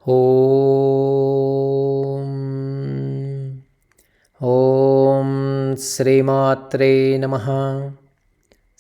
ఓం ఓం శ్రీమాత్రే నమః.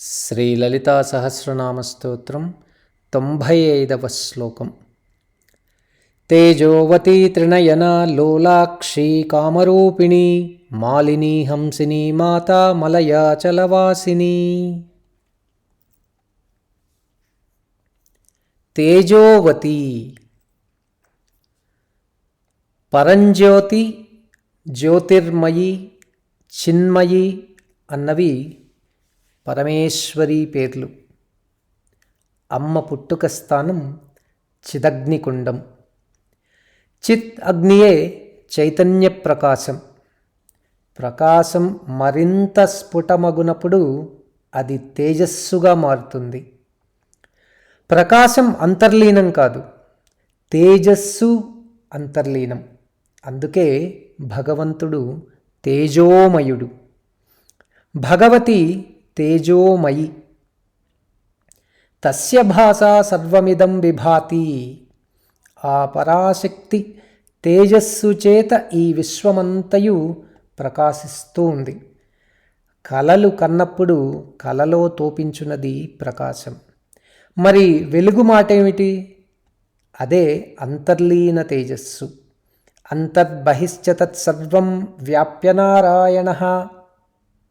శ్రీ లలితా సహస్రనామ స్తోత్రం 95వ శ్లోకం. తేజోవతి త్రినయనా లోలాక్షి కామరూపిణి మాలిని హంసిని మాతా మలయాచలవాసిని. తేజోవతి, పరంజ్యోతి, జ్యోతిర్మయి, చిన్మయి అన్నవి పరమేశ్వరి పేర్లు. అమ్మ పుట్టుక స్థానం చిదగ్నికుండం. చిత్ అగ్నియే చైతన్య ప్రకాశం. ప్రకాశం మరింత స్ఫుటమగునప్పుడు అది తేజస్సుగా మారుతుంది. ప్రకాశం అంతర్లీనం కాదు, తేజస్సు అంతర్లీనం. అందుకే భగవంతుడు తేజోమయుడు, భగవతి తేజోమయి. తస్య భాసా సర్వమిదం విభాతి. ఆ పరాశక్తి తేజస్సు చేత ఈ విశ్వమంతయు ప్రకాశిస్తూ ఉంది. కలలు కన్నప్పుడు కలలో తోపించున్నది ప్రకాశం. మరి వెలుగు మాట ఏమిటి? అదే అంతర్లీన తేజస్సు. అంతర్బహిశ్చ తత్సర్వం వ్యాప్యనారాయణః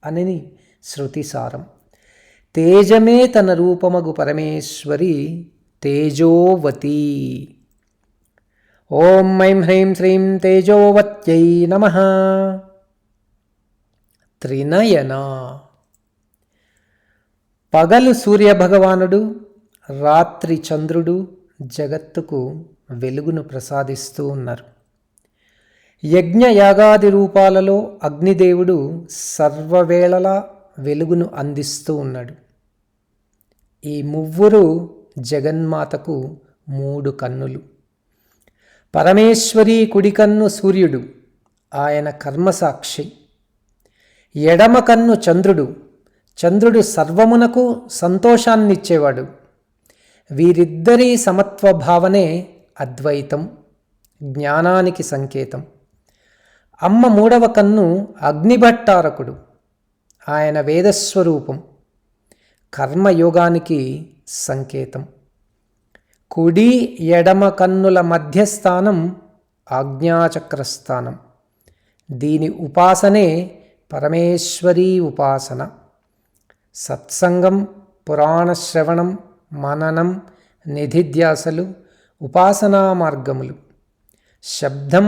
అని శృతిసారం. తేజమే తన రూపమగు పరమేశ్వరి తేజోవతి. ఓం ఐం హ్రీం శ్రీం తేజోవత్యై నమః. త్రినయన. పగలు సూర్యభగవానుడు, రాత్రి చంద్రుడు జగత్తుకు వెలుగును ప్రసాదిస్తూ ఉన్నారు. యజ్ఞయాగాది రూపాలలో అగ్నిదేవుడు సర్వవేళలా వెలుగును అందిస్తూ ఉన్నాడు. ఈ మువ్వురు జగన్మాతకు 3 కన్నులు. పరమేశ్వరి కుడి కన్ను సూర్యుడు, ఆయన కర్మసాక్షి. ఎడమ కన్ను చంద్రుడు, చంద్రుడు సర్వమునకు సంతోషాన్నిచ్చేవాడు. వీరిద్దరి సమత్వ భావనే అద్వైతం, జ్ఞానానికి సంకేతం. అమ్మ 3వ కన్ను అగ్నిభట్టారకుడు, ఆయన వేదస్వరూపం, కర్మయోగానికి సంకేతం. కుడి ఎడమ కన్నుల మధ్యస్థానం ఆజ్ఞాచక్రస్థానం. దీని ఉపాసనే పరమేశ్వరీ ఉపాసన. సత్సంగం, పురాణ శ్రవణం, మననం, నిధిధ్యాసలు ఉపాసనా మార్గములు. శబ్దం,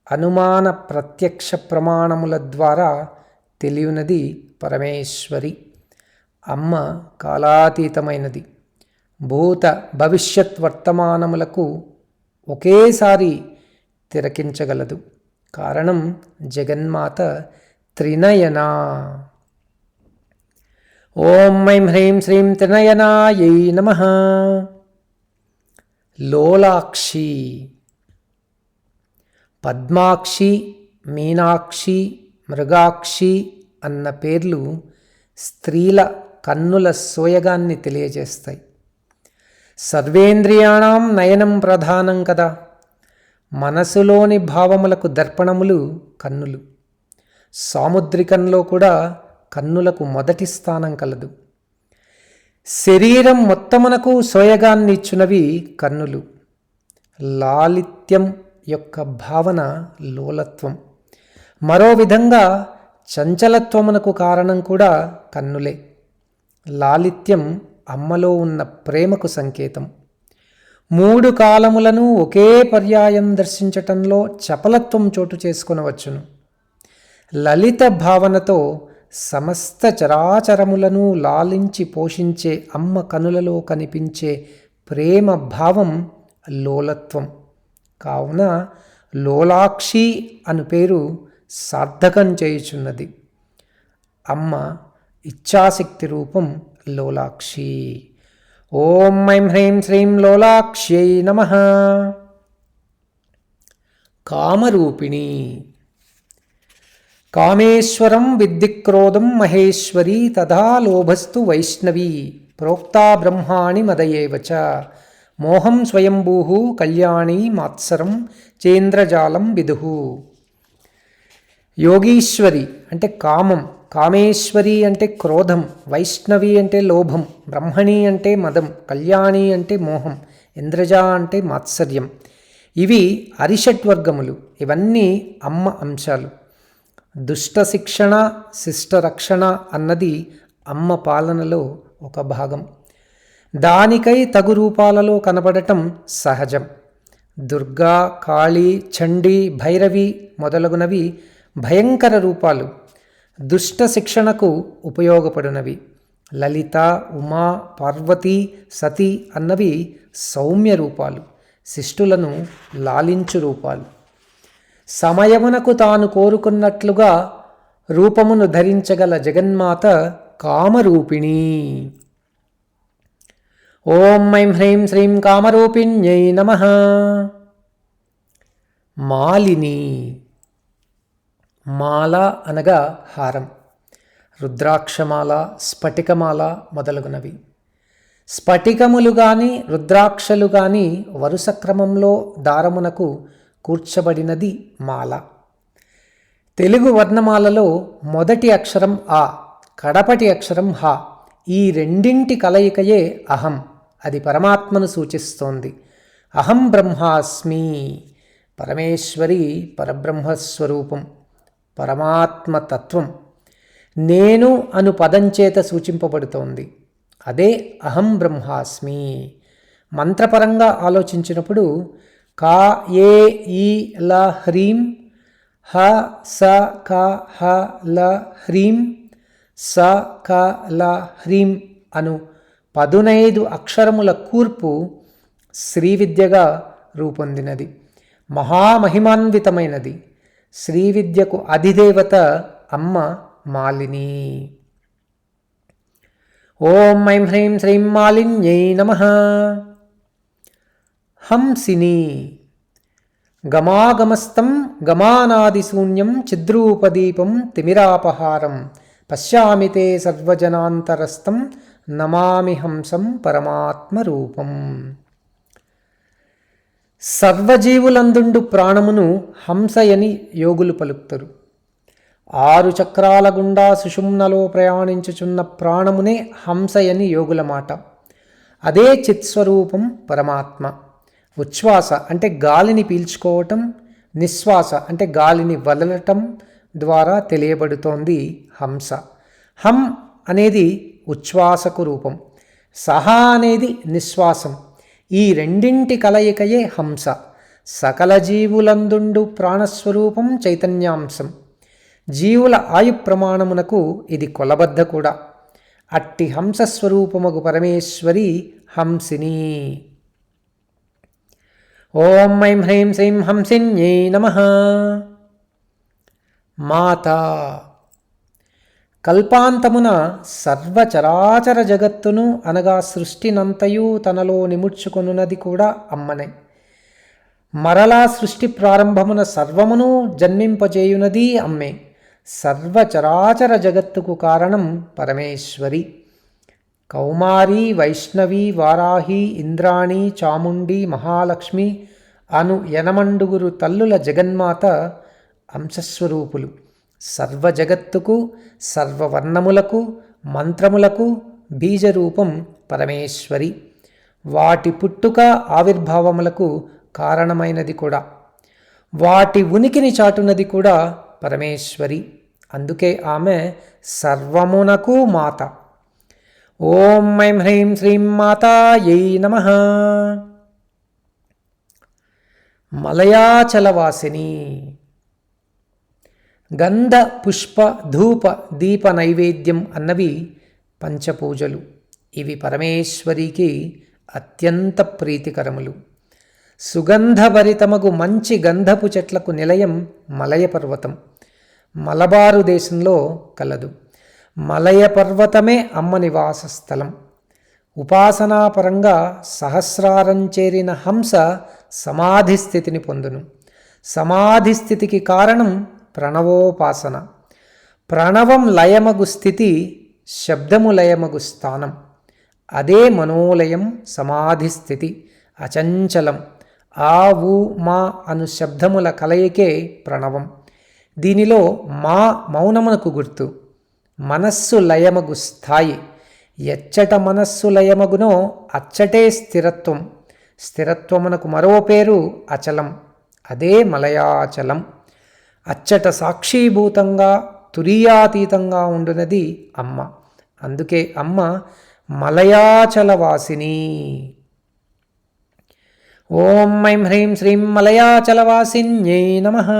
అనుమాన ప్రత్యక్ష ప్రమాణముల ద్వారా తెలియనిది పరమేశ్వరి. అమ్మ కాలాతీతమైనది. భూత భవిష్యత్ వర్తమానములకు ఒకేసారి తిరకించగలదు. కారణం జగన్మాత త్రినయనా. ఓం ఐం హ్రీం శ్రీం త్రినయనాయై నమః. లోలాక్షి. పద్మాక్షి, మీనాక్షి, మృగాక్షి అన్న పేర్లు స్త్రీల కన్నుల సోయగాన్ని తెలియజేస్తాయి. సర్వేంద్రియాణం నయనం ప్రధానం కదా. మనసులోని భావములకు దర్పణములు కన్నులు. సాముద్రికంలో కూడా కన్నులకు మొదటి స్థానం కలదు. శరీరం మొత్తమునకు సోయగాన్నిచ్చునవి కన్నులు. లాలిత్యం యొక్క భావన లోలత్వం. మరో విధంగా చంచలత్వమునకు కారణం కూడా కన్నులే. లాలిత్యం అమ్మలో ఉన్న ప్రేమకు సంకేతం. 3 కాలములను ఒకే పర్యాయం దర్శించటంలో చపలత్వం చోటు చేసుకొనవచ్చును. లలిత భావనతో సమస్త చరాచరములను లాలించి పోషించే అమ్మ కనులలో కనిపించే ప్రేమ భావం లోలత్వం. కావున లోలాక్షి అను పేరు సార్థకం చేయుచున్నది. అమ్మ ఇచ్ఛాశక్తి రూపం లోలాక్షి. ఓం ఐం హ్రీం శ్రీం లోలాక్ష్యై నమః. కామరూపిణి. కామేశ్వరం విద్దిక్రోధం మహేశ్వరీ తథా లోభస్తు వైష్ణవీ ప్రోక్తా బ్రహ్మాణి మదయేవచ మోహం స్వయంభూ కళ్యాణీ మాత్సరం చేంద్రజాలం విదుహు. యోగీశ్వరి అంటే కామం, కామేశ్వరి అంటే క్రోధం, వైష్ణవి అంటే లోభం, బ్రహ్మణి అంటే మదం, కళ్యాణి అంటే మోహం, ఇంద్రజ అంటే మాత్సర్యం. ఇవి అరిషడ్వర్గములు. ఇవన్నీ అమ్మ అంశాలు. దుష్ట శిక్షణ, శిష్ట రక్షణ అన్నది అమ్మ పాలనలో ఒక భాగం. దానికై తగు రూపాలలో కనబడటం సహజం. దుర్గా, కాళీ, చండీ, భైరవి మొదలగునవి భయంకర రూపాలు, దుష్ట శిక్షణకు ఉపయోగపడినవి. లలిత, ఉమా, పార్వతీ, సతీ అన్నవి సౌమ్య రూపాలు, శిష్టులను లాలించు రూపాలు. సమయమునకు తాను కోరుకున్నట్లుగా రూపమును ధరించగల జగన్మాత కామరూపిణి. ఓం ఐం హ్రీం శ్రీం కామరూపిణ్యై నమః. మాలిని. మాల అనగా హారం, రుద్రాక్షమాల, స్ఫటికమాల మొదలగునవి. స్ఫటికములు గాని రుద్రాక్షలు గాని వరుస క్రమంలో దారమునకు కూర్చబడినది మాల. తెలుగు వర్ణమాలలో మొదటి అక్షరం ఆ, కడపటి అక్షరం హ. ఈ రెండింటి కలయికయే అహం. అది పరమాత్మను సూచిస్తోంది. అహం బ్రహ్మాస్మి. పరమేశ్వరి పరబ్రహ్మస్వరూపం, పరమాత్మతత్వం. నేను అను పదంచేత సూచింపబడుతోంది. అదే అహం బ్రహ్మాస్మి. మంత్రపరంగా ఆలోచించినప్పుడు కా ఏ ఈ ల హ్రీం, హ స క హ ల హ్రీం, స క ల హ్రీం అను 15 అక్షరముల కూర్పు శ్రీవిద్యగా రూపొందినది. మహామహిమాన్వితమైనది. శ్రీవిద్యకు అధిదేవత అమ్మ మాలిని. ఓం ఐం హ్రీం శ్రీం మాలిన్యై నమః. హంసిని. గమాగమస్తం గమానాదిశూన్యం చిద్రూపదీపం తిమిరాపహారం పశ్యామి తే సర్వజనాంతరస్థం నమామి హంసం పరమాత్మరూపం. సర్వజీవులందుండు ప్రాణమును హంసయని యోగులు పలుకుతారు. 6 చక్రాల గుండా సుషుమ్నలో ప్రయాణించుచున్న ప్రాణమునే హంసయని యోగుల మాట. అదే చిత్స్వరూపం పరమాత్మ. ఉచ్ఛ్వాస అంటే గాలిని పీల్చుకోవటం, నిశ్వాస అంటే గాలిని వదలటం ద్వారా తెలియబడుతోంది హంస. హం అనేది ఉచ్ఛ్వాసకు రూపం, సహా అనేది నిశ్వాసం. ఈ రెండింటి కలయికయే హంస. సకల జీవులందుండు ప్రాణస్వరూపం చైతన్యాంశం. జీవుల ఆయు ప్రమాణమునకు ఇది కొలబద్ద కూడా. అట్టి హంసస్వరూపముగు పరమేశ్వరి హంసిని. ఓం ఐం హ్రీం శ్రీం హంసిన్యై నమః. మాత. కల్పాంతమున సర్వచరాచర జగత్తును అనగా సృష్టినంతయు తనలో నిముడ్చుకొనున్నది కూడా అమ్మనే. మరలా సృష్టి ప్రారంభమున సర్వమును జన్మింపజేయునది అమ్మే. సర్వచరాచర జగత్తుకు కారణం పరమేశ్వరి. కౌమారి, వైష్ణవి, వారాహి, ఇంద్రాణి, చాముండి, మహాలక్ష్మి అను 8 తల్లుల జగన్మాత అంశస్వరూపులు. సర్వజగత్తుకు, సర్వవర్ణములకు, మంత్రములకు బీజరూపం పరమేశ్వరి. వాటి పుట్టుక ఆవిర్భావములకు కారణమైనది కూడా. వాటి ఉనికిని చాటునది కూడా పరమేశ్వరి. అందుకే ఆమె సర్వమునకు మాత. ఓం ఐం హ్రీం శ్రీం మాతాయై నమః. మలయాచలవాసిని. గంధ, పుష్ప, ధూప, దీప నైవేద్యం అన్నవి పంచపూజలు. ఇవి పరమేశ్వరికి అత్యంత ప్రీతికరములు. సుగంధభరితమగు మంచి గంధపు చెట్లకు నిలయం మలయ పర్వతం. మలబారు దేశంలో కలదు. మలయ పర్వతమే అమ్మ నివాస స్థలం. ఉపాసనాపరంగా సహస్రారం చేరిన హంస సమాధి స్థితిని పొందును. సమాధి స్థితికి కారణం ప్రణవోపాసన. ప్రణవం లయమగు స్థితి శబ్దము లయమగు స్థానం. అదే మనోలయం, సమాధి స్థితి. అచంచలం. ఆ ఊ మా అను శబ్దముల కలయికే ప్రణవం. దీనిలో మా మౌనమునకు గుర్తు. మనస్సు లయమగు స్థాయి. ఎచ్చట మనస్సు లయమగునో అచ్చటే స్థిరత్వం. స్థిరత్వమునకు మరో పేరు అచలం. అదే మలయాచలం. అచ్చట సాక్షీభూతంగా తురీయాతీతంగా ఉండునది అమ్మ. అందుకే అమ్మ మలయాచలవాసిని. ఓం ఐం హ్రీం శ్రీం మలయాచలవాసిన్యై నమః.